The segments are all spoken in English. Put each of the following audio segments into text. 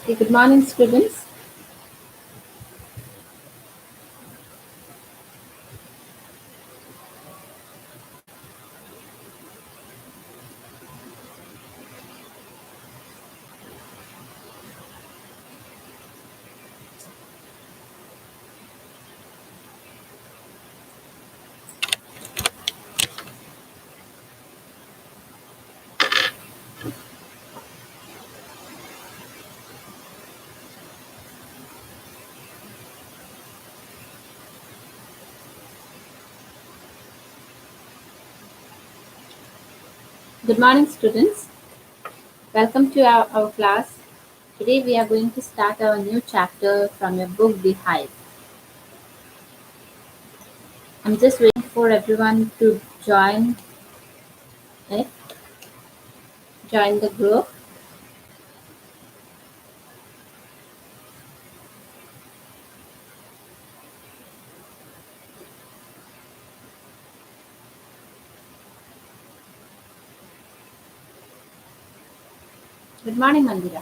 Okay, good morning, students. Good morning, students. Welcome to our class. Today we are going to start our new chapter from your book, The Hive. I'm just waiting for everyone to it, join the group. Good morning, Mandira.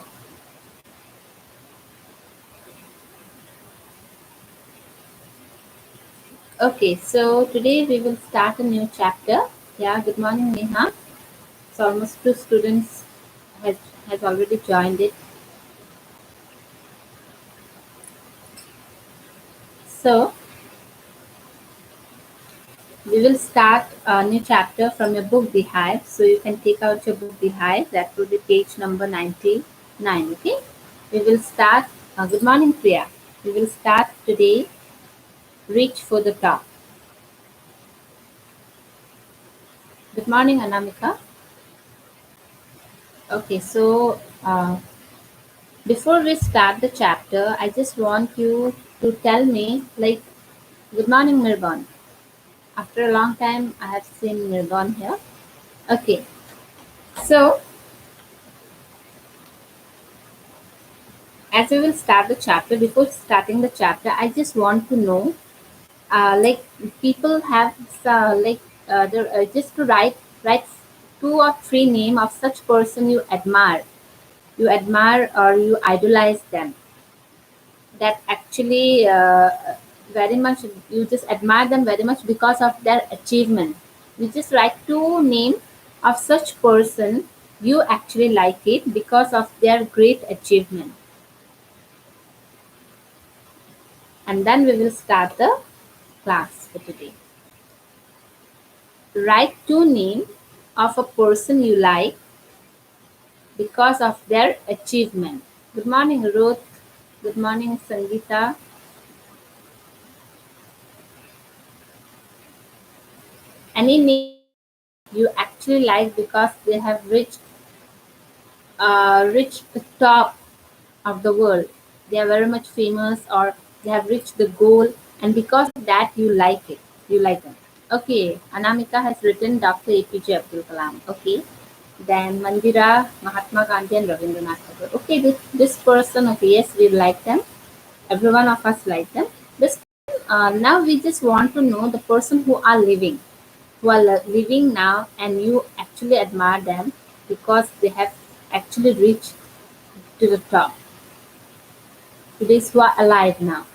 Okay, so today we will start a new chapter. Yeah, good morning, Neha. So almost two students has, has already joined it. So we will start a new chapter from your book, The Hive. So you can take out your book, The Hive. That will be page number 99. Okay. We will start. Good morning, Priya. We will start today. Reach for the top. Good morning, Anamika. Okay. So before we start the chapter, I just want you to tell me, like, good morning, Mirban. After a long time, I have seen Mirban here. Okay. So as we will start the chapter, before starting the chapter, I just want to know, like, people have just to write two or three name of such person you admire or you idolize them, that actually very much you just admire them very much because of their achievement. You just write two name of such person you actually like it because of their great achievement, and then we will start the class for today. Write two names of a person you like because of their achievement. Good morning, Ruth. Good morning, Sangeeta. Any name you actually like because they have reached the top of the world. They are very much famous, or they have reached the goal, and because of that you like it. You like them. Okay, Anamika has written Dr. APJ Abdul Kalam. Okay, then Mandira, Mahatma Gandhi, and Rabindranath Tagore. Okay, this person, okay, yes, we like them. Every one of us like them. This now we just want to know the person who are living now, and you actually admire them because they have actually reached to the top. Today's who are alive now.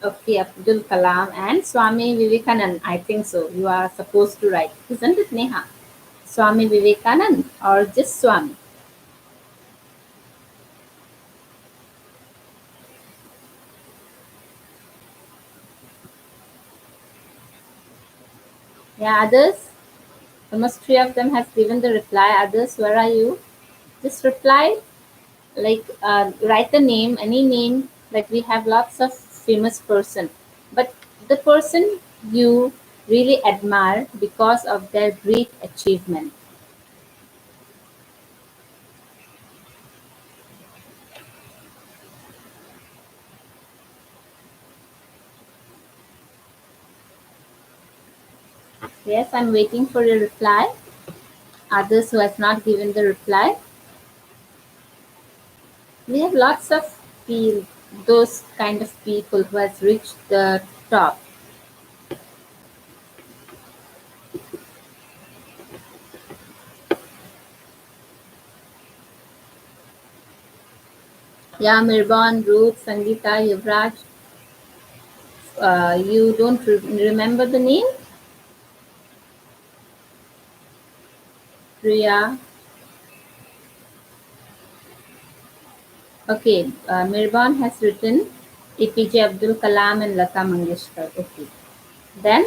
Okay, Abdul Kalam and Swami Vivekanand. I think so. You are supposed to write, isn't it, Neha? Swami Vivekanand or just Swami? Yeah, others. Almost three of them has given the reply. Others, where are you? Just reply, like, write the name, any name. Like, we have lots of famous person, but the person you really admire because of their great achievement. Yes, I'm waiting for a reply. Others who has not given the reply. We have lots of those kind of people who has reached the top. Yeah, Mirbon, Ruth, Sangeeta, Yuvraj. You don't remember the name? Priya. Okay, Mirbon has written APJ Abdul Kalam and Lata Mangeshkar. Okay. Then,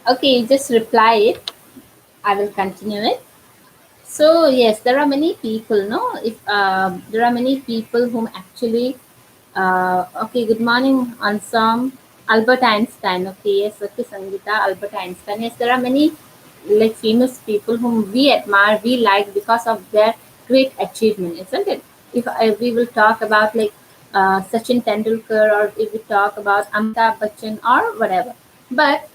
okay, just reply it. I will continue it. So yes, there are many people. No, if there are many people whom actually. Okay. Good morning, Ansam. Albert Einstein. Okay. Yes. Okay. Sangeeta. Albert Einstein. Yes. There are many like famous people whom we admire, we like because of their great achievement, isn't it? If we will talk about like Sachin Tendulkar, or if we talk about Amitabh Bachchan or whatever, but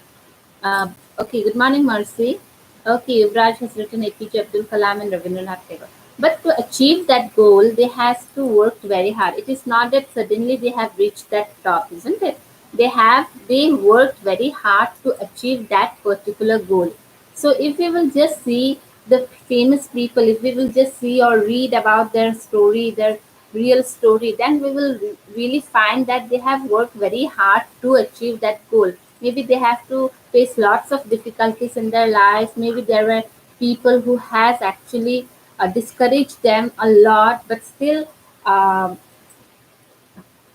okay, good morning, Mercy. Okay, Yuvraj has written APJ Abdul Kalam and Rabindranath Tagore. But to achieve that goal, they has to work very hard. It is not that suddenly they have reached that top, isn't it? They worked very hard to achieve that particular goal. So if we will just see the famous people, if we will just see or read about their story, their real story, then we will really find that they have worked very hard to achieve that goal. Maybe they have to face lots of difficulties in their lives. Maybe there were people who has actually discouraged them a lot, but still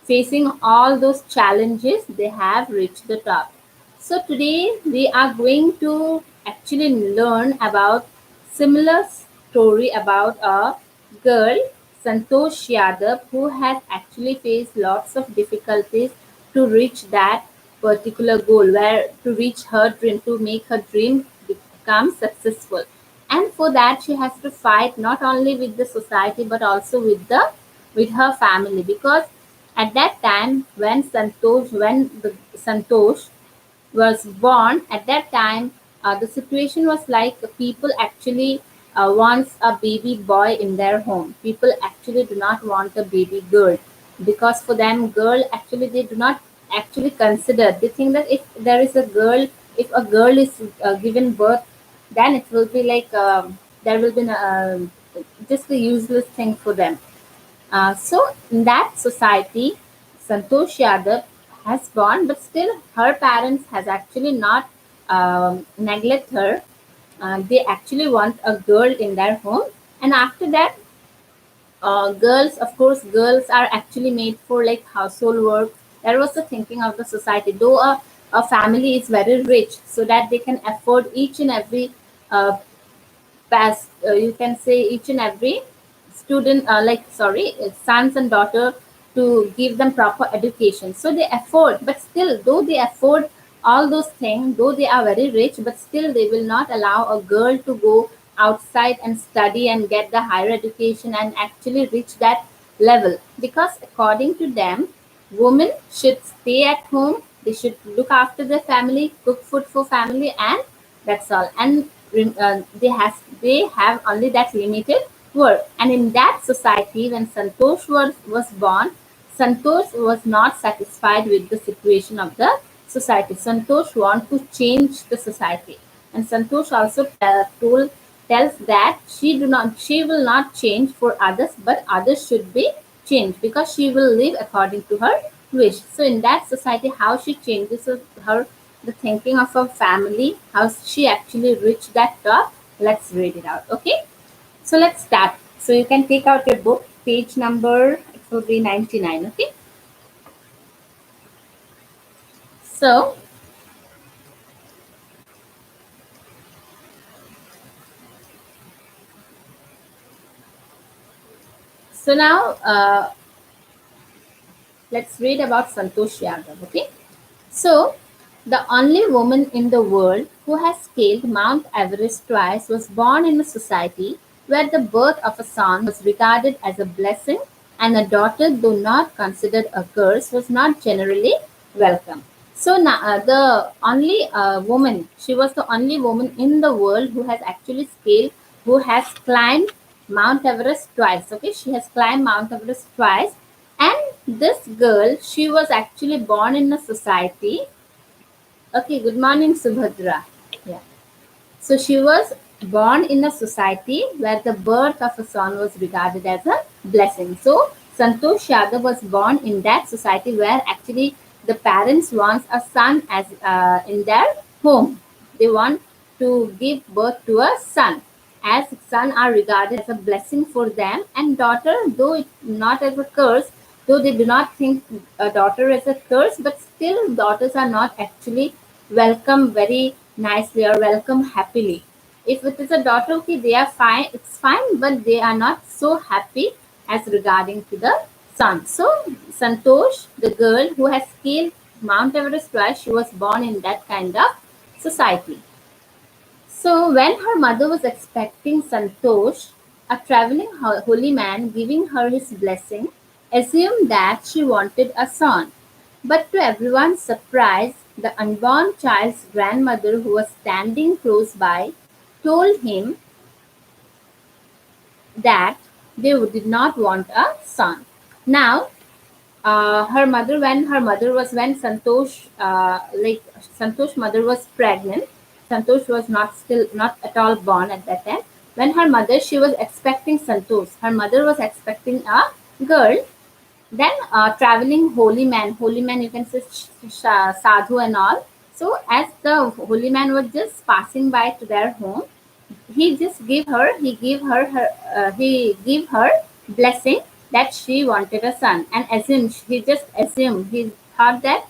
facing all those challenges, they have reached the top. So today we are going to actually learn about similar story about a girl, Santosh Yadav, who has actually faced lots of difficulties to reach that particular goal, where to reach her dream, to make her dream become successful. And for that she has to fight not only with the society but also with her family, because at that time when the Santosh was born, at that time the situation was like people actually wants a baby boy in their home. People actually do not want a baby girl, because for them girl actually they do not actually consider. They think that if there is a girl, if a girl is given birth, then it will be like there will be just a useless thing for them. So in that society, Santosh Yadav has born, but still her parents has actually not neglect her. They actually want a girl in their home, and after that, girls, of course, girls are actually made for like household work. That was the thinking of the society. Though a family is very rich, so that they can afford each and every you can say each and every student sons and daughter, to give them proper education, so they afford. But still, though they afford all those things, though they are very rich, but still they will not allow a girl to go outside and study and get the higher education and actually reach that level, because according to them, women should stay at home, they should look after their family, cook food for family, and that's all. And they have only that limited work. And in that society, when Santosh was born, Santosh was not satisfied with the situation of the society. Santosh want to change the society, and Santosh also tells that she will not change for others, but others should be changed, because she will live according to her wish. So in that society, how she changes her the thinking of her family, how she actually reached that top. Let's read it out. Okay, so let's start. So you can take out your book, page number, it will be 99. Okay, so now let's read about Santosh Yadav. Okay, so the only woman in the world who has scaled Mount Everest twice was born in a society where the birth of a son was regarded as a blessing, and a daughter, though not considered a curse, was not generally welcome. So now, the only woman, she was the only woman in the world who has actually scaled, who has climbed Mount Everest twice. Okay, she has climbed Mount Everest twice, and this girl, she was actually born in a society. Okay, good morning, Subhadra. Yeah. So she was born in a society where the birth of a son was regarded as a blessing. So Santosh Yadav was born in that society where actually the parents want a son as in their home. They want to give birth to a son, as son are regarded as a blessing for them, and daughter, though it not as a curse, though they do not think a daughter as a curse, but still daughters are not actually welcome very nicely or welcome happily. If it is a daughter, okay, they are fine, it's fine, but they are not so happy as regarding to the son. So Santosh, the girl who has scaled Mount Everest twice, she was born in that kind of society. So when her mother was expecting Santosh, a traveling holy man giving her his blessing, assumed that she wanted a son. But to everyone's surprise, the unborn child's grandmother, who was standing close by, told him that they did not want a son. Now, her mother, when Santosh, Santosh mother was pregnant. Santosh was not at all born at that time. When her mother, she was expecting Santosh. Her mother was expecting a girl. Then traveling holy man, you can say sadhu and all. So as the holy man was just passing by to their home, he gave her blessing that she wanted a son, and he just assumed he thought that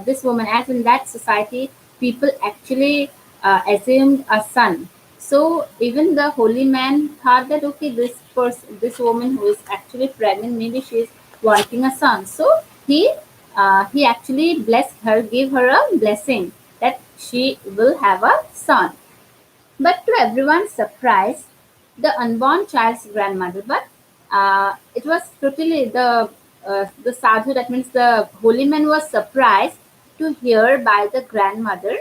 this woman, as in that society people actually assumed a son. So even the holy man thought that okay, this woman who is actually pregnant, maybe she is wanting a son. So he actually blessed her, gave her a blessing that she will have a son. But to everyone's surprise, the unborn child's grandmother, but it was totally the sadhu, that means the holy man, was surprised to hear by the grandmother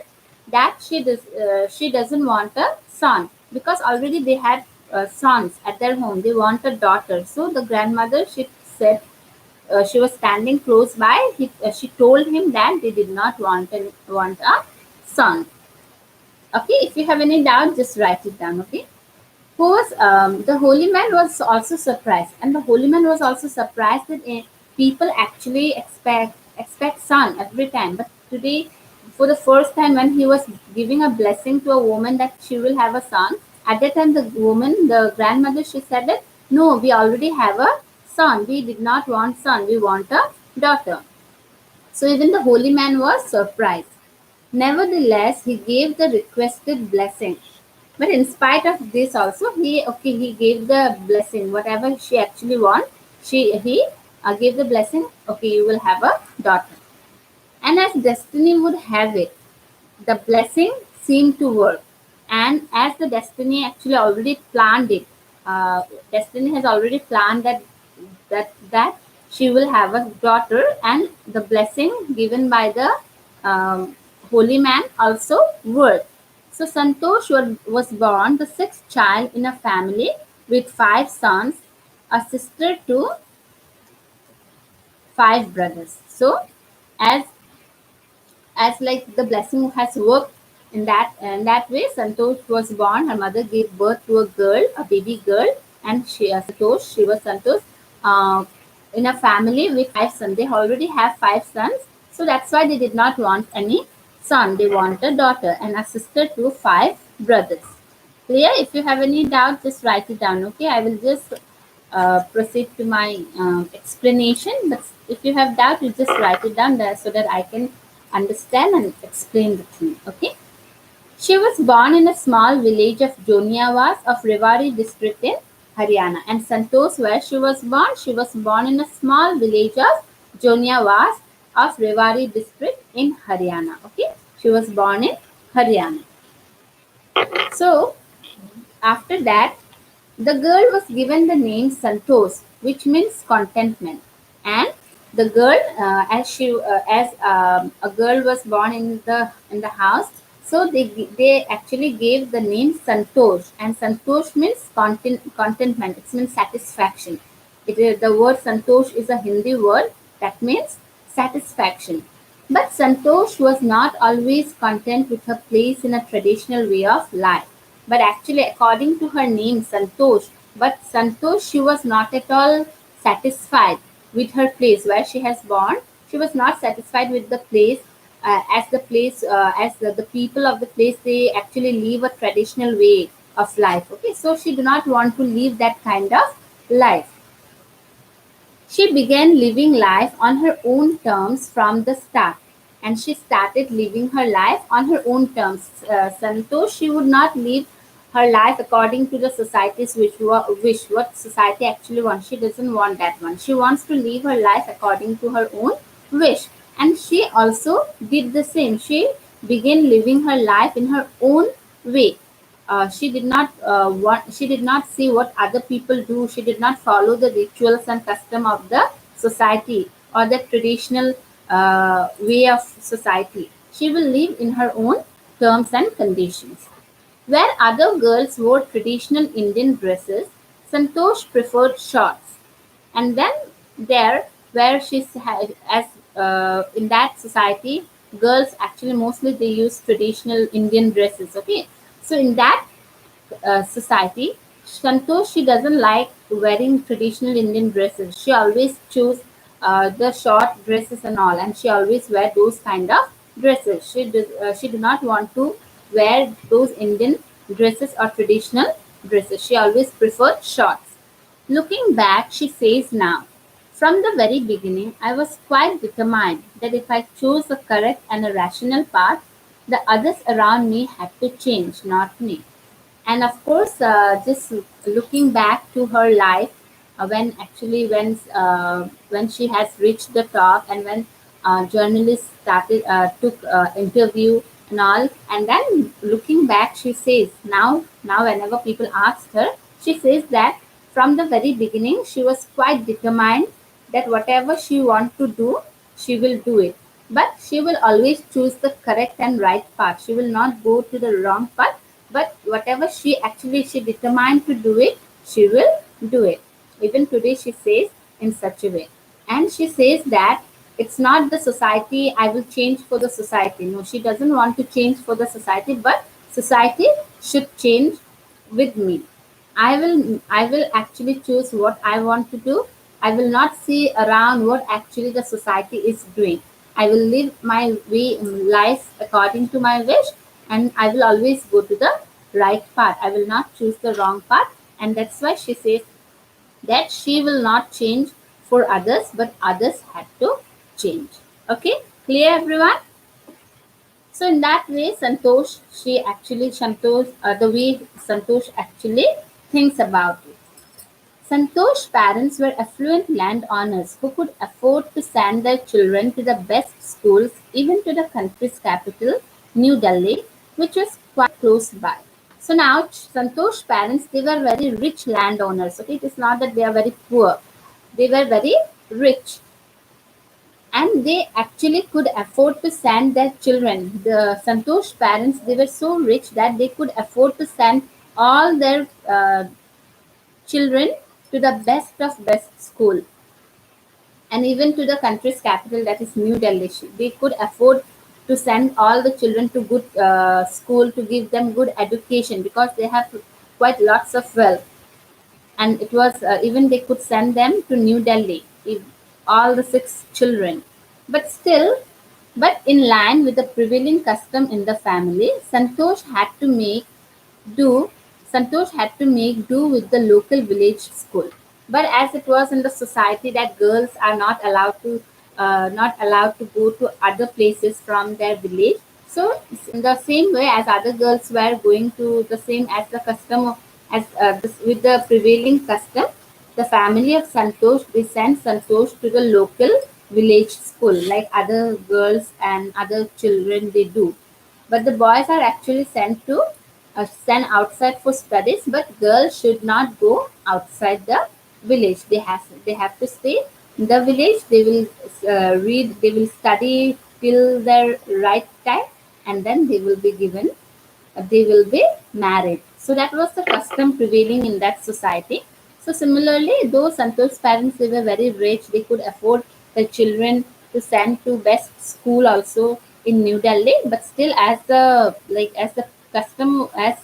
that she doesn't want a son, because already they had sons at their home. They want a daughter. So the grandmother, she said, she was standing close by. She told him that they did not want a son. Okay, if you have any doubt, just write it down. Okay. Who was The holy man was also surprised, and the holy man was also surprised that people actually expect son every time. But today, for the first time, when he was giving a blessing to a woman that she will have a son, at that time the grandmother, she said that no, we already have a son. We did not want son. We want a daughter. So even the holy man was surprised. Nevertheless, he gave the requested blessing. But in spite of this, also he gave the blessing. Whatever she actually want, he gave the blessing. Okay, you will have a daughter. And as destiny would have it, the blessing seemed to work. And as the destiny actually already planned it, destiny has already planned that she will have a daughter, and the blessing given by the um, holy man also worked. So Santosh was born the sixth child in a family with five sons, a sister to five brothers. So as like the blessing has worked in that way, Santosh was born. Her mother gave birth to a girl, a baby girl, and she was Santosh, uh, in a family with five sons. They already have five sons, so that's why they did not want any son. They want a daughter and a sister to five brothers. Clear? If you have any doubt, just write it down. Okay, I will just proceed to my explanation. But if you have doubt, you just write it down there so that I can understand and explain the thing. Okay. She was born in a small village of Joniawas of Rewari district in Haryana. And Santosh, where she was born in a small village of Joniawas of Rewari district in Haryana. Okay. She was born in Haryana. So after that, the girl was given the name Santosh, which means contentment. And the girl, as a girl was born in the house, so they actually gave the name Santosh, and Santosh means contentment. It means satisfaction. The word Santosh is a Hindi word that means satisfaction. But Santosh was not always content with her place in a traditional way of life. but actually according to her name Santosh. But Santosh, she was not at all satisfied with her place where she has born. She was not satisfied with the place, as the people of the place, they actually live a traditional way of life. Okay, so she do not want to live that kind of life. She began living life on her own terms from the start, and she started living her life on her own terms. Santosh, she would not live her life according to the society's wish, what society actually wants. She doesn't want that one. She wants to live her life according to her own wish, and she also did the same. She began living her life in her own way. She did not see what other people do. She did not follow the rituals and custom of the society or the traditional way of society. She will live in her own terms and conditions. Where other girls wore traditional Indian dresses, Santosh preferred shorts. And then there, where as in that society, girls actually mostly they use traditional Indian dresses. Okay, so in that society, Santosh, she doesn't like wearing traditional Indian dresses. She always choose the short dresses and all, and she always wear those kind of dresses. She do not want to wear those Indian dresses or traditional dresses. She always preferred shorts. Looking back, she says now, from the very beginning, I was quite determined that if I chose a correct and a rational path, the others around me had to change, not me. And of course, just looking back to her life, when she has reached the top, and when journalists started took interview and all, and then looking back, she says now whenever people ask her, she says that from the very beginning she was quite determined that whatever she want to do, she will do it, but she will always choose the correct and right path. She will not go to the wrong path, but whatever she determined to do it, she will do it. Even today she says in such a way. And she says that it's not the society, I will change for the society. No, she doesn't want to change for the society, but society should change with me. I will actually choose what I want to do. I will not see around what actually the society is doing. I will live my way life according to my wish, and I will always go to the right path. I will not choose the wrong path. And that's why she says that she will not change for others, but others had to change. Okay, clear everyone? So in that way, the way Santosh actually thinks about it. Santosh's parents were affluent landowners who could afford to send their children to the best schools, even to the country's capital, New Delhi, which was quite close by. So now Santosh's parents, they were very rich landowners. Okay, it is not that they are very poor; they were very rich, and they actually could afford to send their children. The Santosh parents, they were so rich that they could afford to send all their children to the best of best school, and even to the country's capital, that is New Delhi. They could afford to send all the children to good school, to give them good education, because they have quite lots of wealth. And it was even they could send them to New Delhi, if all the six children. But still, but in line with the prevailing custom in the family, do Santosh had to make do with the local village school. But as it was in the society that girls are not allowed to go to other places from their village, so in the same way as other girls were going to the same as the custom with the prevailing custom, the family of Santosh, they sent Santosh to the local village school like other girls and other children they do. But the boys are actually sent outside for studies, but girls should not go outside the village. They have to stay in the village. They will read, they will study till their right time, and then they will be married. So that was the custom prevailing in that society. So similarly, though Santosh's parents, they were very rich, they could afford the children to send to best school also in New Delhi. But still, as the custom, as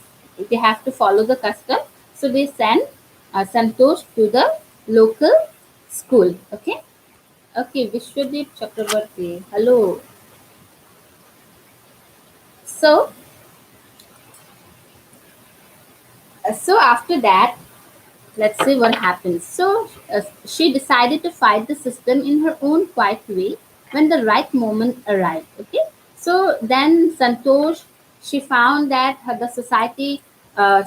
they have to follow the custom. So they send Santosh to the local school. Okay. Okay, Vishwadeep Chakrabarti. Hello. So, so after that, let's see what happens. So she decided to fight the system in her own quiet way when the right moment arrived. Okay. So then Santosh, she found that the society,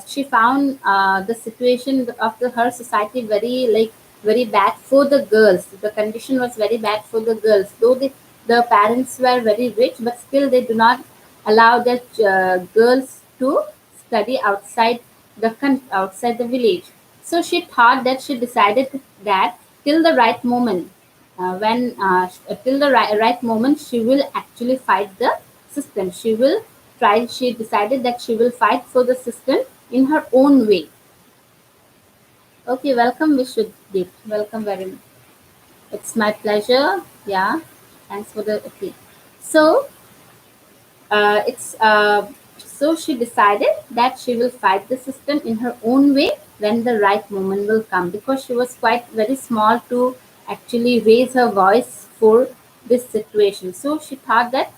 she found the situation of her society very like very bad for the girls. The condition was very bad for the girls. Though the parents were very rich, but still they do not allow their girls to study outside outside the village. So she thought that she decided that till the right moment, till the right moment, she will actually fight the system. She will try. She decided that she will fight for the system in her own way. Okay, welcome, Vishwadeep. Welcome very much. It's my pleasure. Yeah, thanks for the okay. So it's so she decided that she will fight the system in her own way when the right moment will come, because she was quite very small to actually raise her voice for this situation. So she thought that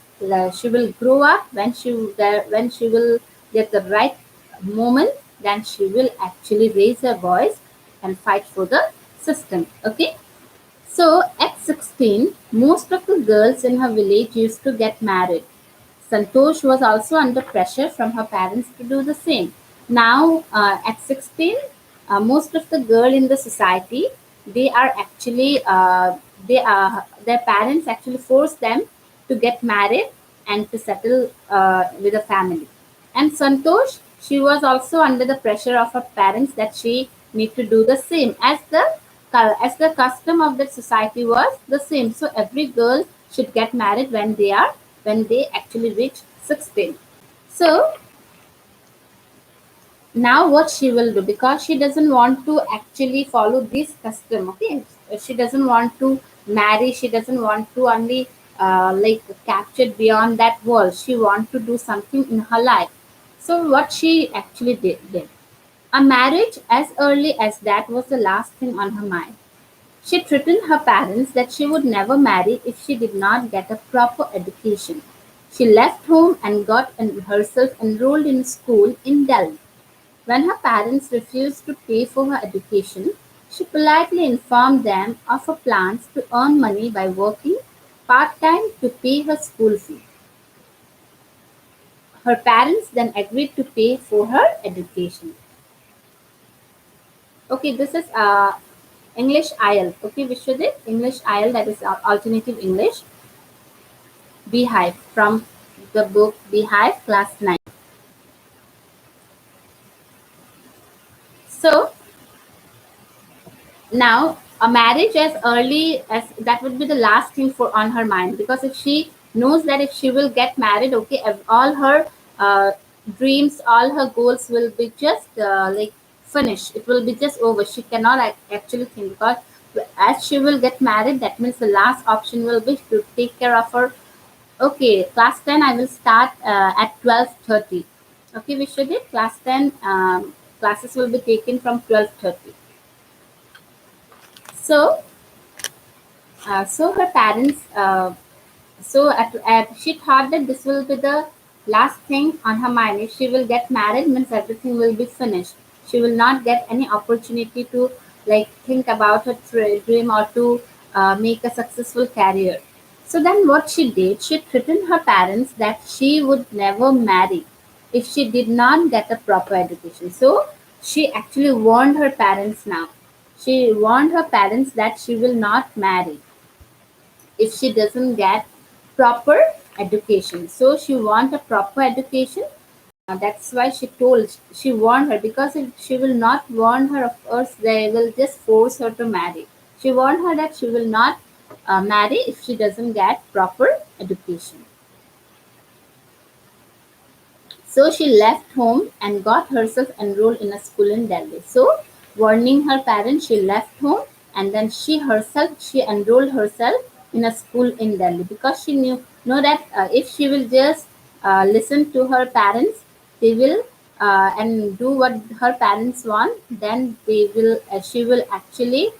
she will grow up when she will get the right moment, then she will actually raise her voice and fight for the system. Okay. So at 16, most of the girls in her village used to get married. Santosh was also under pressure from her parents to do the same. Now, at 16, most of the girl in the society, they are actually, their parents actually force them to get married and to settle with a family. And Santosh, she was also under the pressure of her parents that she need to do the same as the custom of that society was the same. So every girl should get married when they actually reach 16. So now what she will do, because she doesn't want to actually follow this custom. Okay, she doesn't want to marry. She doesn't want to only like captured beyond that world. She want to do something in her life. So what she actually did a marriage as early as that was the last thing on her mind. She threatened her parents that she would never marry if she did not get a proper education. She left home and got herself enrolled in school in Delhi. When her parents refused to pay for her education, she politely informed them of her plans to earn money by working part time to pay her school fee. Her parents then agreed to pay for her education. Okay, this is English IL. Okay, Vishwadip, English IL, that is alternative English. Beehive from the book Beehive, class 9. So now a marriage as early as that would be the last thing for on her mind, because if she knows that if she will get married, okay, all her uh, dreams, all her goals will be just like finished. It will be just over. She cannot actually think, because as she will get married, that means the last option will be to take care of her. Okay, class 10 I will start at 12:30. Okay, Vishwadip, class 10 classes will be taken from 12:30. So, so her parents, she thought that this will be the last thing on her mind. If she will get married, means everything will be finished. She will not get any opportunity to like think about her dream or to make a successful career. So then, what she did, she threatened her parents that she would never marry if she did not get a proper education. So she actually warned her parents now. She warned her parents that she will not marry if she doesn't get proper education. So she want a proper education. That's why she warned her, because if she will not warn her, of course they will just force her to marry. She warned her that she will not marry if she doesn't get proper education. So she left home and got herself enrolled in a school in Delhi. So, warning her parents, she left home and then she enrolled herself in a school in Delhi, because she know that if she will just listen to her parents, they will and do what her parents want, then she will actually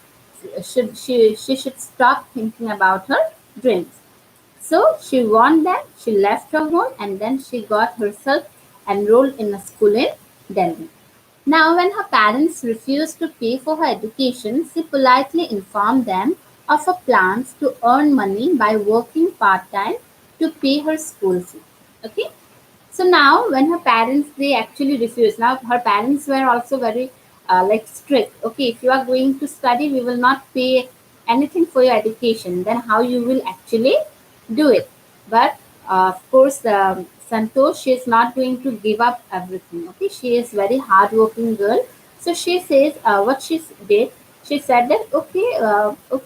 she should stop thinking about her dreams. So she won them, she left her home, and then she got herself enrolled in a school in Delhi. Now, when her parents refused to pay for her education, she politely informed them of her plans to earn money by working part time to pay her school fee. Okay, so now when her parents they actually refused. Now her parents were also very like strict. Okay, if you are going to study, we will not pay anything for your education. Then how you will actually do it? But of course, Santosh, she is not going to give up everything. Okay, she is very hardworking girl. So she says what she did. She said that okay,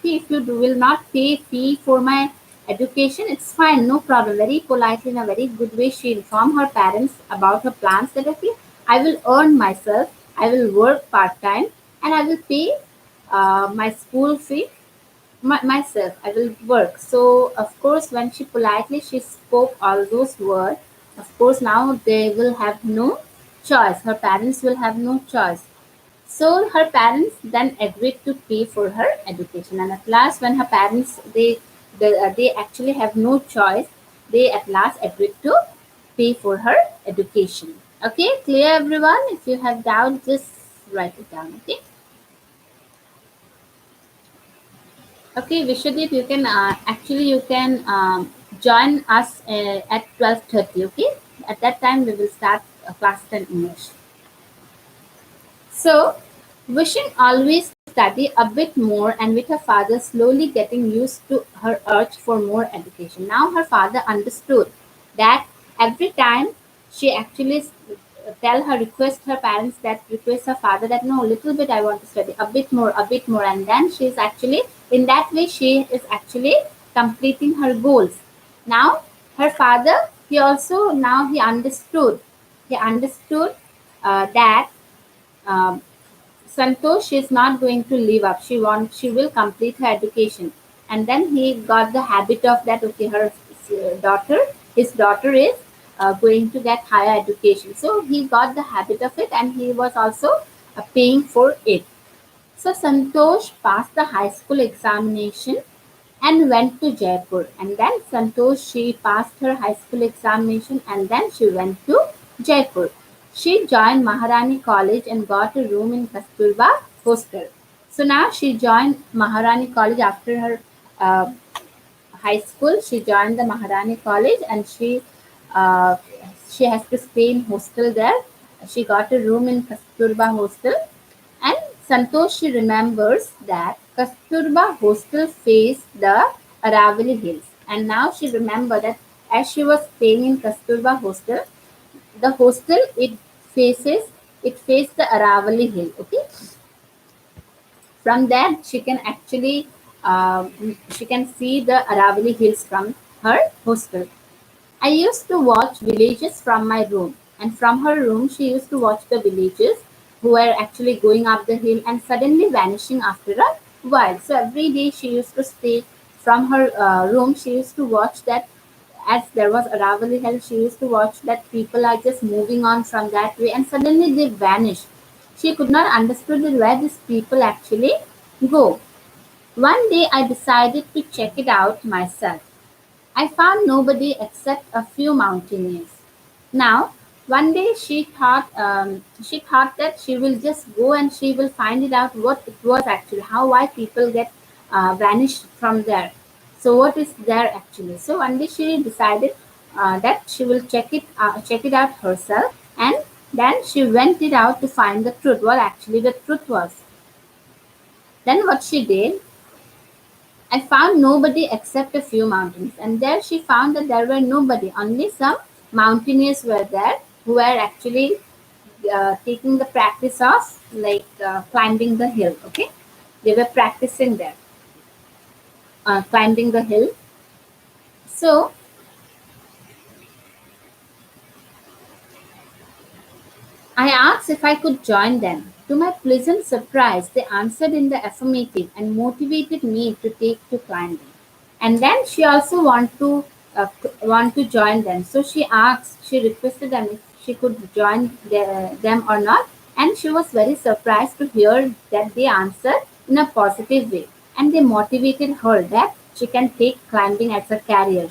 if you will not pay fee for my education, it's fine, no problem. Very politely, in a very good way, she informed her parents about her plans that okay, I will earn myself, I will work part time, and I will pay my school fee myself. I will work. So of course, when she spoke all those words, of course now they will have no choice. Her parents will have no choice. So her parents then agreed to pay for her education, and at last, when her parents they actually have no choice, they at last agreed to pay for her education. Okay, clear everyone? If you have doubt, just write it down. Okay. Okay, Vishwadip, you can actually you can join us at 12:30. Okay, at that time we will start class 10 English. So, wishing always study a bit more, and with her father slowly getting used to her urge for more education. Now her father understood that every time she actually tell her request her parents that request her father that no, little bit I want to study a bit more, and then she is actually in that way she is actually completing her goals. Now her father, he also now he understood that um, Santosh is not going to leave up. She will complete her education. And then he got the habit of that. Okay, his daughter is going to get higher education. So he got the habit of it, and he was also paying for it. So Santosh passed the high school examination and went to Jaipur. And then Santosh, she passed her high school examination, and then she went to Jaipur. She joined Maharani College and got a room in Kasturba hostel. So now she joined Maharani College after her uh, high school. She joined the Maharani College, and uh, she has to stay in hostel there. She got a room in Kasturba hostel, and Santoshi remembers that Kasturba hostel faced the Aravali Hills. And now she remembered that as she was staying in Kasturba hostel, the hostel faces it faced the Aravali Hill. Okay, from there she can see the Aravali Hills from her hostel. I used to watch villages from my room, and from her room, she used to watch the villages who were actually going up the hill and suddenly vanishing after a while. So every day she used to stay from her room. She used to watch that as there was Aravali Hill. She used to watch that people are just moving on from that way, and suddenly they vanish. She could not understand where these people actually go. One day I decided to check it out myself. I found nobody except a few mountaineers. Now, one day she thought that she will just go and she will find it out what it was actually, how why people get vanished from there. So what is there actually? So one day she decided that she will check it out herself, and then she went it out to find the truth. What actually the truth was. Then what she did, I found nobody except a few mountains, and there she found that there were nobody, only some mountaineers were there who were actually taking the practice of like climbing the hill. Okay, they were practicing there, climbing the hill. So I asked if I could join them. To my pleasant surprise, they answered in the affirmative and motivated me to take to climbing. And then she also want to join them. So she requested them if she could join them or not. And she was very surprised to hear that they answered in a positive way. And they motivated her that she can take climbing as a career.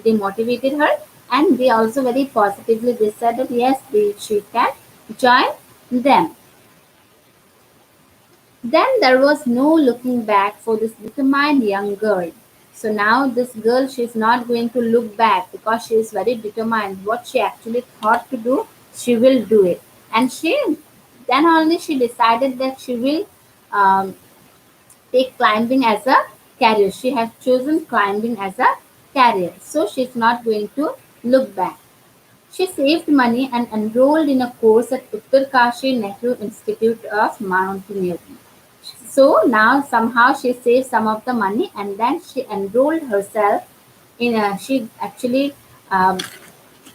They motivated her, and they also very positively they said that yes, she can join them. Then there was no looking back for this determined young girl. So now this girl, she's not going to look back because she is very determined. What she actually thought to do, she will do it. And then only she decided that she will um, take climbing as a career. She has chosen climbing as a career. So she's not going to look back. She saved money and enrolled in a course at Uttarkashi Nehru Institute of Mountaineering. So now somehow she saved some of the money and then she enrolled herself in a, she actually um,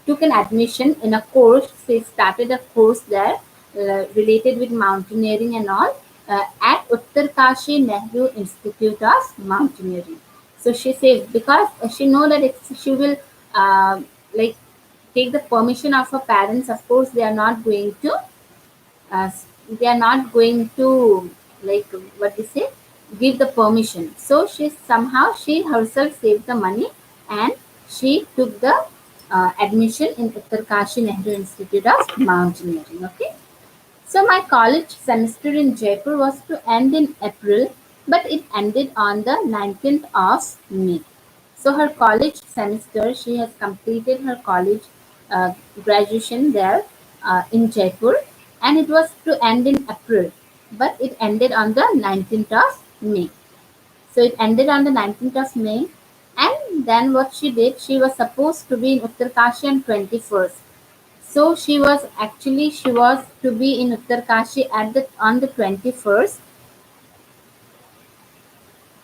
took an admission in a course. She started a course there related with mountaineering and all at Uttarkashi Nehru Institute of Mountaineering. So she saved because she know that if she will like take the permission of her parents, of course uh, they are not going to like what they say give the permission. So she herself saved the money and she took the admission in Uttarkashi Nehru Institute of Mountaineering. Okay. So my college semester in Jaipur was to end in April, but it ended on the 19th of May. So her college semester, she has completed her college uh, graduation there in Jaipur, and it was to end in April, but it ended on the 19th of May. So it ended on the 19th of May, and then what she did, she was supposed to be in Uttarkashi on 21st. So she was to be in Uttarkashi at the on the 21st.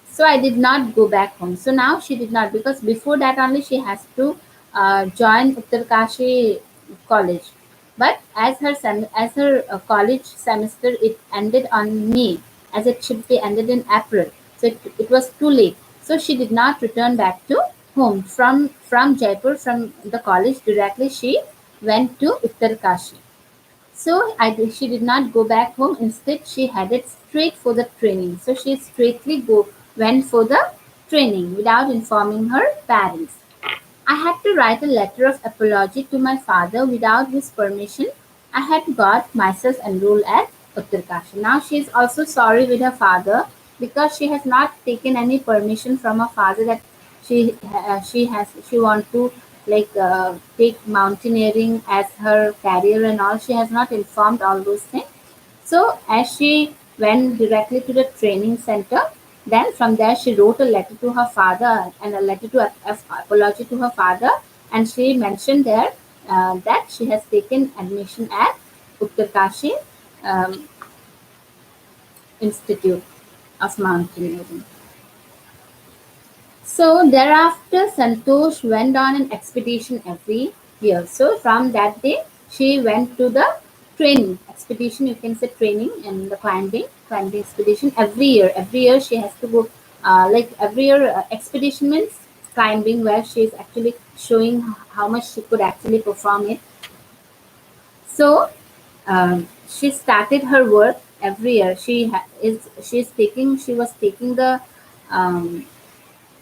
So I did not go back home. So now she did not because before that only she has to join Uttarkashi college. But as her college semester it ended on May, as it should be ended in April. So it was too late. So she did not return back to home from Jaipur from the college directly. She went to Uttarkashi. So she did not go back home. Instead, she headed straight for the training. So she went for the training without informing her parents. I had to write a letter of apology to my father without his permission. I had got myself enrolled at Uttarkashi. Now she is also sorry with her father because she has not taken any permission from her father that she want to take mountaineering as her career and all. She has not informed all those things. So as she went directly to the training center, then from there she wrote a letter to her father and a letter to apology to her father, and she mentioned there that she has taken admission at Uttarkashi um, Institute of Mountaineering. So thereafter, Santosh went on an expedition every year. So from that day, she went to the training expedition. You can say training in the climbing expedition every year. Every year she has to go. Every year, expedition means climbing where she is actually showing how much she could actually perform it. So she started her work every year. She was taking the um,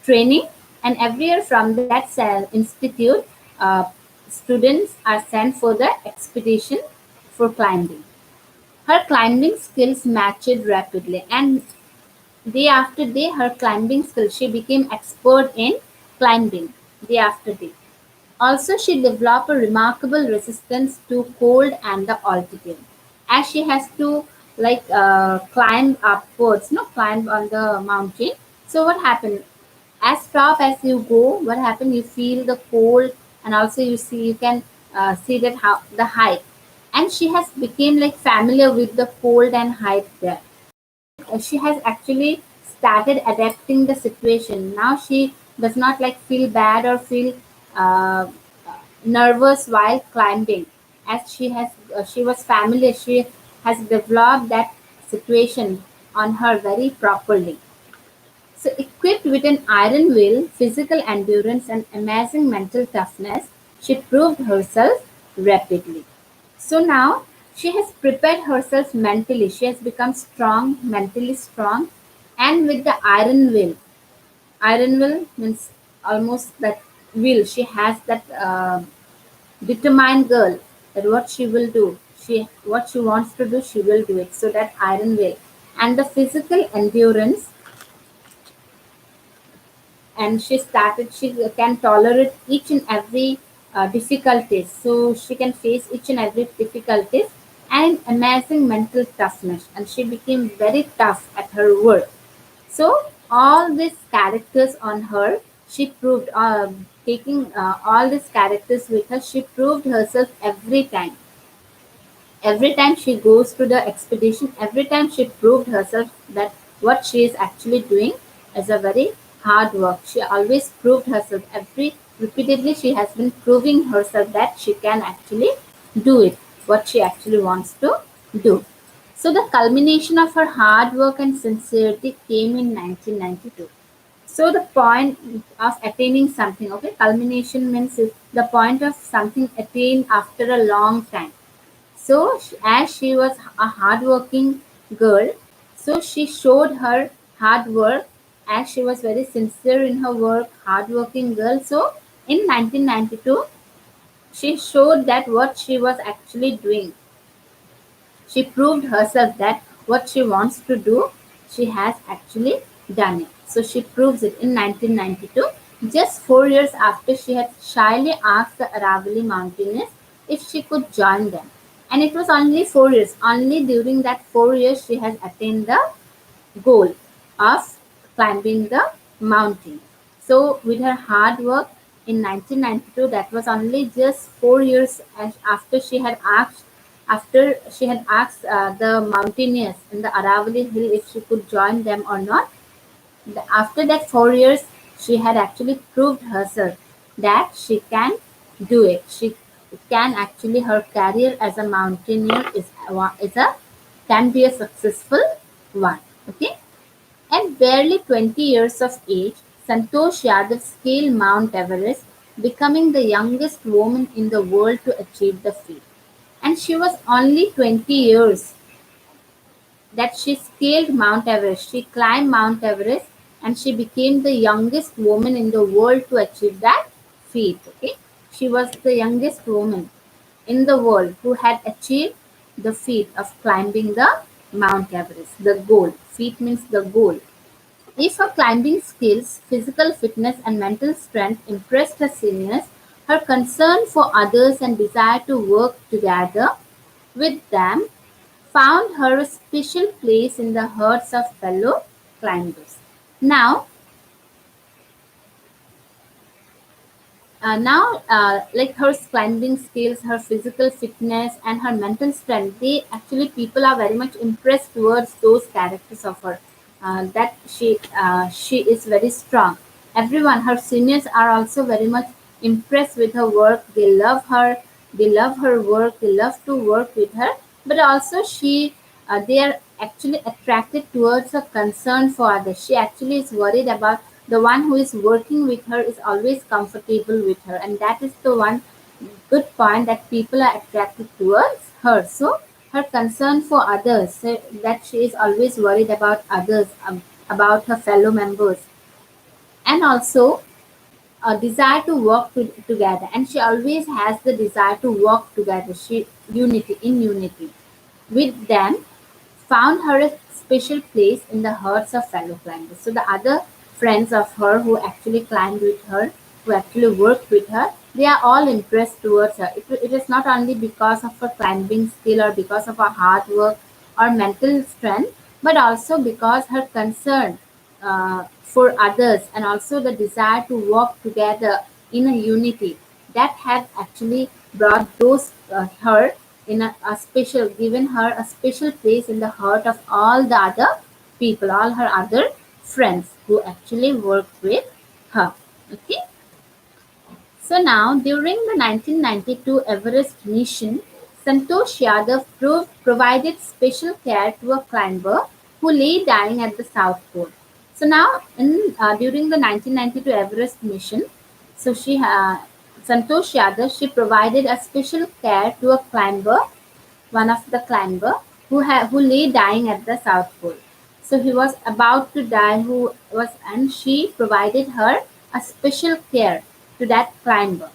training, and every year from that institute uh, students are sent for the expedition for climbing. Her climbing skills matured rapidly, and day after day her climbing skills she became expert in climbing day after day. Also, she developed a remarkable resistance to cold and the altitude, as she has to climb upwards, no, climb on the mountain. So what happened? As top as you go, what happened? You feel the cold, and also you can see that how the height, and she has became like familiar with the cold and height there. She has actually started adapting the situation. Now she does not like feel bad or feel uh, nervous while climbing, as she was familiar. She has developed that situation on her very properly. So, equipped with an iron will, physical endurance, and amazing mental toughness, she proved herself rapidly. So now she has prepared herself mentally. She has become strong, mentally strong, and with the iron will. Iron will means almost that will. She has that determined girl that what she will do. She what she wants to do, she will do it. So that iron will, and the physical endurance, and she started. She can tolerate each and every difficulties. So she can face each and every difficulties, and amazing mental toughness. And she became very tough at her work. So all these characters on her, she proved, taking all these characters with her, she proved herself every time. Every time she goes to the expedition, every time she proved herself that what she is actually doing is a very hard work. She always proved herself. Every repeatedly she has been proving herself that she can actually do it, what she actually wants to do. So the culmination of her hard work and sincerity came in 1992. So the point of attaining something, okay, culmination means the point of something attained after a long time. So as she was a hardworking girl, so she showed her hard work as she was very sincere in her work, hardworking girl. So in 1992, she showed that what she was actually doing. She proved herself that what she wants to do, she has actually done it. So she proves it in 1992, just 4 years after she had shyly asked the Aravalli Mountaineers if she could join them. And it was only 4 years. Only during that 4 years she has attained the goal of climbing the mountain. So with her hard work in 1992, that was only just 4 years after she had asked the mountaineers in the Aravalli Hill if she could join them or not. After that 4 years, she had actually proved herself that she can do it. She can actually, her career as a mountaineer is a can be a successful one. Okay. At barely 20 years of age, Santosh Yadav scaled Mount Everest, becoming the youngest woman in the world to achieve the feat. And she was only 20 years that she scaled Mount Everest. She climbed Mount Everest and she became the youngest woman in the world to achieve that feat. Okay, she was the youngest woman in the world who had achieved the feat of climbing the Mount Everest. The goal. Feat means the goal. If her climbing skills, physical fitness, and mental strength impressed her seniors, her concern for others and desire to work together with them found her a special place in the hearts of fellow climbers. Now, like her climbing skills, her physical fitness, and her mental strength, they actually people are very much impressed towards those characters of her. That she is very strong. Everyone, her seniors are also very much impressed with her work. They love her. They love her work. They love to work with her. But also they are actually attracted towards her concern for others. She actually is worried about the one who is working with her is always comfortable with her, and that is the one good point that people are attracted towards her. So her concern for others, so that she is always worried about others, about her fellow members, and also a desire to together, and she always has the desire to work together. She unity in unity with them found her a special place in the hearts of fellow climbers. So the other friends of her who actually climbed with her, who actually worked with her, they are all impressed towards her. It is not only because of her climbing skill or because of her hard work or mental strength, but also because her concern for others, and also the desire to work together in a unity that had actually brought those her in a special given her a special place in the heart of all the other people, all her other friends who actually worked with her. Okay. So now, during the 1992 Everest mission, Santosh Yadav provided special care to a climber who lay dying at the South Pole. So now, during the 1992 Everest mission, so Santosh Yadav, she provided a special care to a climber, one of the climber who lay dying at the South Pole. So he was about to die, and she provided her a special care to that climber.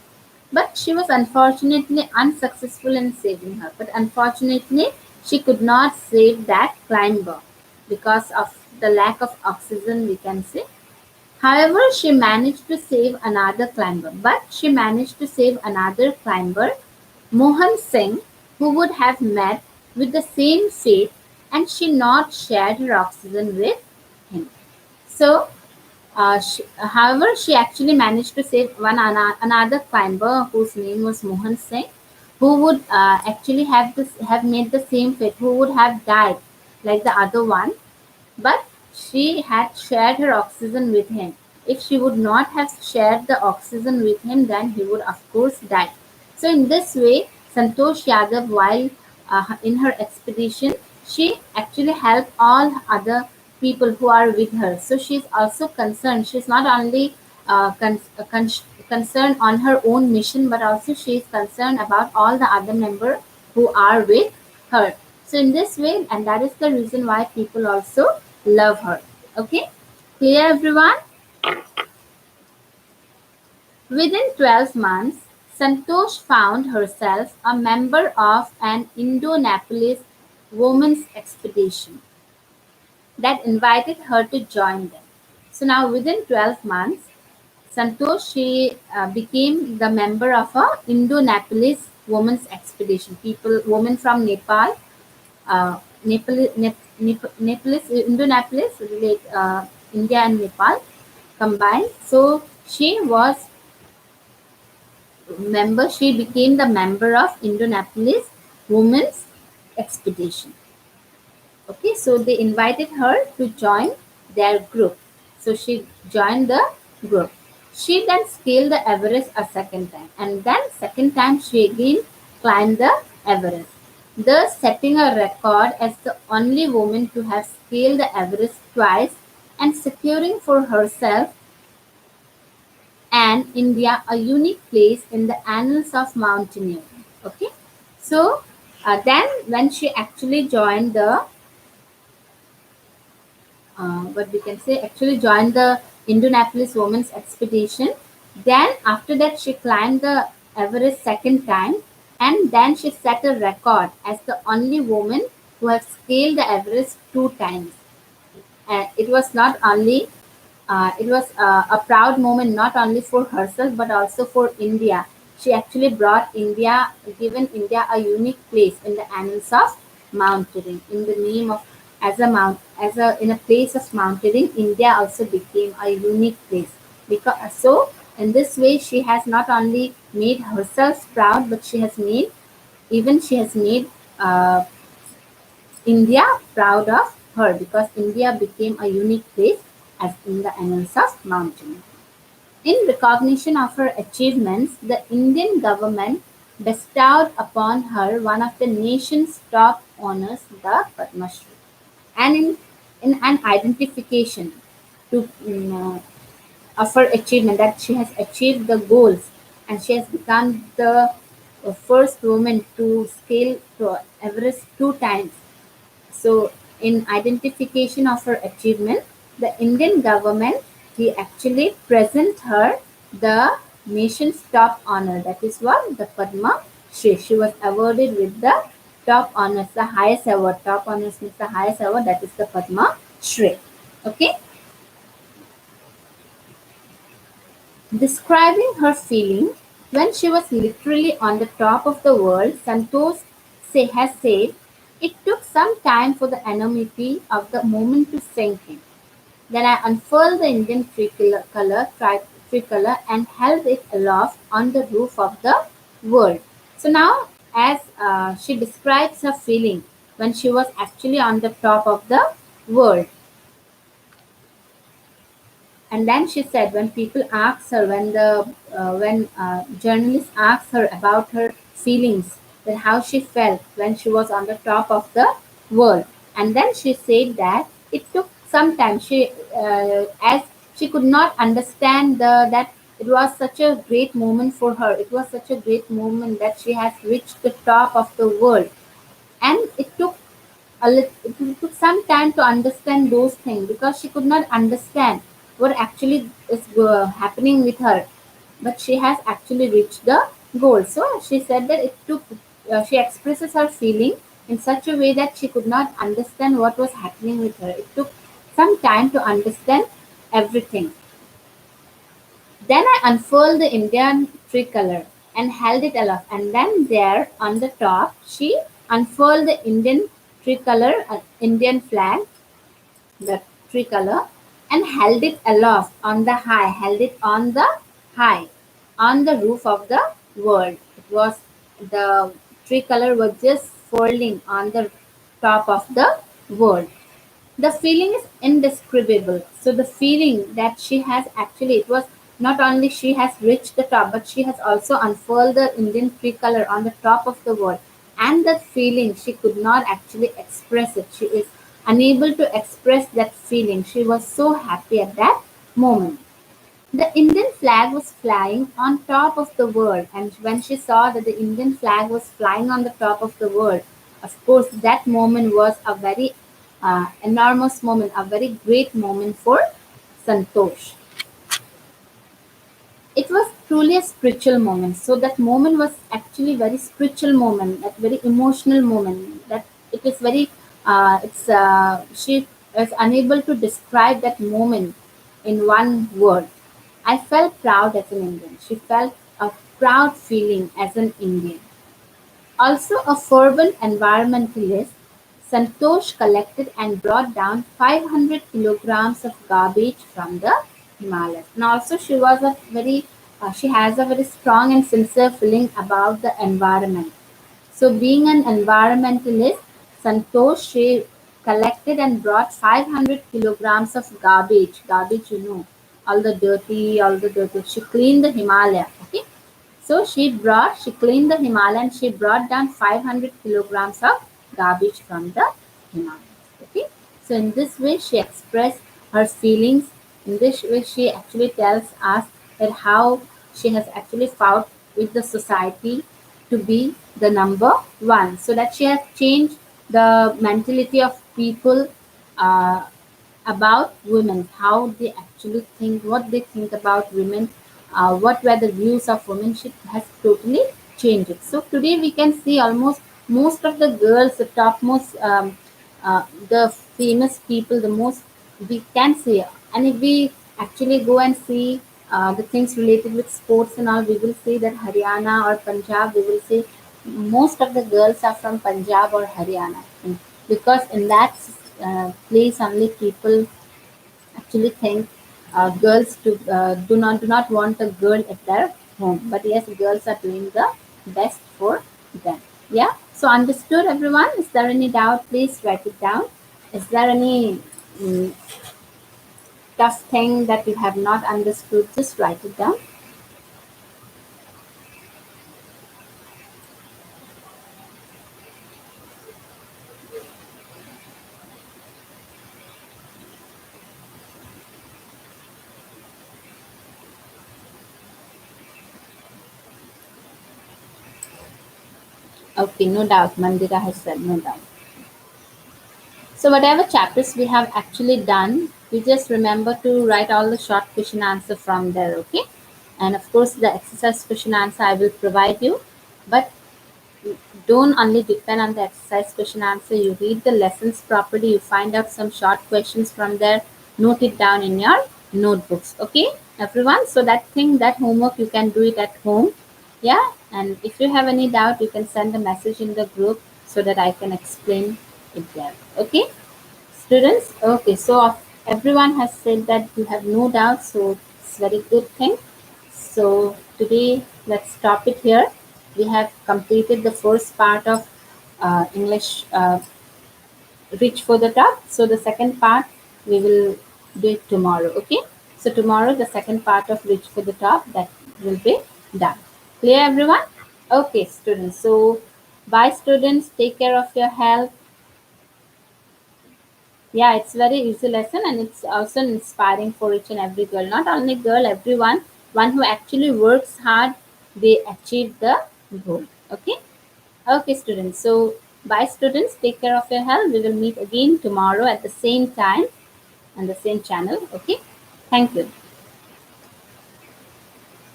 But she was unfortunately unsuccessful in saving her. But unfortunately, she could not save that climber because of the lack of oxygen, we can say. However, she managed to save another climber. But she managed to save another climber, Mohan Singh, who would have met with the same fate and she not shared her oxygen with him. So, however, she actually managed to save another climber whose name was Mohan Singh, who would actually have made the same fate, who would have died like the other one, but she had shared her oxygen with him. If she would not have shared the oxygen with him, then he would of course die. So in this way, Santosh Yadav, while in her expedition, she actually helped all other people who are with her. So she is also concerned. She is not only concerned on her own mission, but also she is concerned about all the other members who are with her. So in this way, and that is the reason why people also love her. Okay, clear everyone? Within 12 months, Santosh found herself a member of an Indianapolis women's expedition that invited her to join them. So now within 12 months, Santosh, she became the member of a Indianapolis women's expedition. Women from Nepal, Indianapolis, India and Nepal combined. So she became the member of Indianapolis Women's Expedition. Okay, so they invited her to join their group. So she joined the group. She then scaled the Everest a second time, and then second time she again climbed the Everest, thus setting a record as the only woman to have scaled the Everest twice and securing for herself and India a unique place in the annals of mountaineering. Okay, so then when she actually joined the what we can say, actually joined the Indianapolis Women's Expedition. Then after that, she climbed the Everest second time, and then she set a record as the only woman who has scaled the Everest two times. It was not only it was a proud moment not only for herself but also for India. She actually given India a unique place in the annals of mountaineering. In the name of as a in a place of mountaineering, India also became a unique place. Because so in this way, she has not only made herself proud, but she has made India proud of her because India became a unique place as in the annals of mountaineering. In recognition of her achievements, the Indian government bestowed upon her one of the nation's top honors, the Padma Shri, and in an identification to of her achievement that she has achieved the goals and she has become the first woman to scale to Everest two times. So, in identification of her achievement, the Indian government he actually present her the nation's top honor. That is what the Padma Shri. She was awarded with the top honors, the highest award. Top honors means the highest award. That is the Padma Shri. Okay. Describing her feeling when she was literally on the top of the world, has said, "It took some time for the enormity of the moment to sink in. Then I unfurled the Indian tricolor and held it aloft on the roof of the world." So now, as she describes her feeling when she was actually on the top of the world, and then she said, when people asked her, when journalists asked her about her feelings, that how she felt when she was on the top of the world, and then she said that it took some time. As she could not understand that It was such a great moment for her. It was such a great moment that she has reached the top of the world. And it took some time to understand those things because she could not understand what actually is happening with her. But she has actually reached the goal. So she said that she expresses her feeling in such a way that she could not understand what was happening with her. It took some time to understand everything. Then I unfurled the Indian tricolor and held it aloft. And then there on the top, she unfurled the Indian tricolor, Indian flag, the tricolor, and held it aloft on the high, held it on the high, on the roof of the world. It was the tricolor was just folding on the top of the world. The feeling is indescribable. So the feeling that she has actually, it was not only she has reached the top, but she has also unfurled the Indian tricolor on the top of the world. And that feeling, she could not actually express it. She is unable to express that feeling. She was so happy at that moment. The Indian flag was flying on top of the world, and when she saw that the Indian flag was flying on the top of the world, of course, that moment was a very enormous moment, a very great moment for Santosh. It was truly a spiritual moment. So that moment was actually very spiritual moment, that very emotional moment. That it is very, she is unable to describe that moment in one word. I felt proud as an Indian. She felt a proud feeling as an Indian. Also a fervent environmentalist, Santosh collected and brought down 500 kilograms of garbage from the Himalayas. And also she has a very strong and sincere feeling about the environment. So being an environmentalist, Santosh, she collected and brought 500 kilograms of garbage. Garbage, all the dirty. She cleaned the Himalaya. Okay. So she cleaned the Himalaya and she brought down 500 kilograms of garbage from the Himalayas. Okay. So in this way, she expressed her feelings. In this way, she actually tells us that how she has actually fought with the society to be the number one. So that she has changed the mentality of people uh, about women, how they actually think, what they think about women, what were the views of women. She has totally changed it. So today we can see almost most of the girls, the topmost, the famous people, the most we can see. And if we actually go and see the things related with sports and all, we will see that Haryana or Punjab, we will see most of the girls are from Punjab or Haryana. Because in that place only people actually think girls do not want a girl at their home, but yes, girls are doing the best for them. Yeah, so understood everyone? Is there any doubt? Please write it down. Is there any mm, tough thing that you have not understood? Just write it down. Okay, no doubt, Mandira has said no doubt. So whatever chapters we have actually done, you just remember to write all the short question answer from there, okay? And of course, the exercise question answer I will provide you, but don't only depend on the exercise question answer. You read the lessons properly. You find out some short questions from there. Note it down in your notebooks, okay, everyone? So that homework you can do it at home, yeah. And if you have any doubt, you can send a message in the group so that I can explain it there, okay? Students, okay, so everyone has said that you have no doubt, so it's very good thing. So today, let's stop it here. We have completed the first part of English Reach for the Top. So the second part, we will do it tomorrow, okay? So tomorrow, the second part of Reach for the Top, that will be done. Clear, everyone? Okay, students. So bye, students. Take care of your health. Yeah, it's very easy lesson and it's also inspiring for each and every girl. Not only girl, everyone. One who actually works hard, they achieve the goal. Okay. Okay, students. So bye, students. Take care of your health. We will meet again tomorrow at the same time and the same channel. Okay. Thank you.